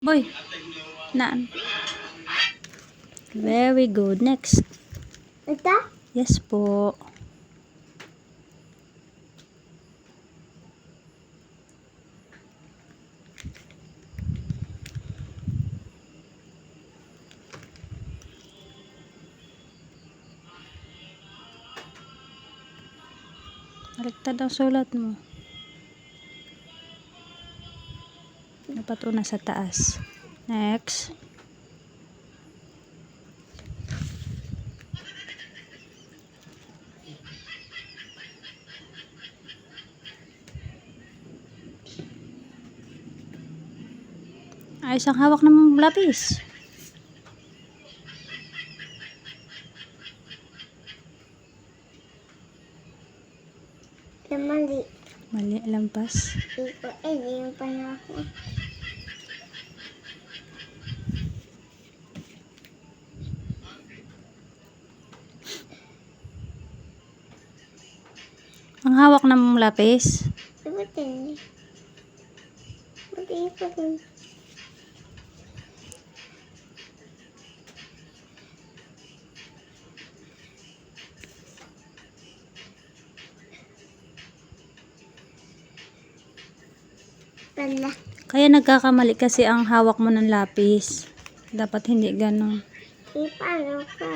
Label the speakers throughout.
Speaker 1: Uy, naan. Very good. Next.
Speaker 2: Ito?
Speaker 1: Yes po. Baliktad ang sulat mo. Dapat una sa taas. Next. Ayos ang hawak ng lapis.
Speaker 2: Mali.
Speaker 1: Mali, lampas.
Speaker 2: Hindi yung panahon.
Speaker 1: Ang hawak ng lapis.
Speaker 2: Sabutin. Buti pa rin. Pala.
Speaker 1: Kaya nagkakamali kasi ang hawak mo ng lapis. Dapat hindi ganun.
Speaker 2: Paano ka?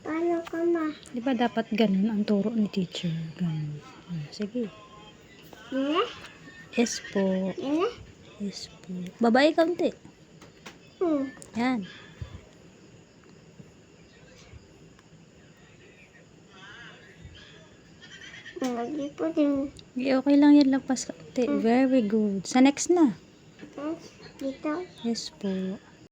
Speaker 2: Paano ka ma?
Speaker 1: Di ba dapat ganun ang turo ni teacher? Ganun. Sige.
Speaker 2: Nila?
Speaker 1: Yes po.
Speaker 2: Nila?
Speaker 1: Yes po. Babae kaunti. Yan.
Speaker 2: Hindi po din.
Speaker 1: Okay lang yan, lampas kaunti. Very good. Sa next na.
Speaker 2: Dito?
Speaker 1: Yes po.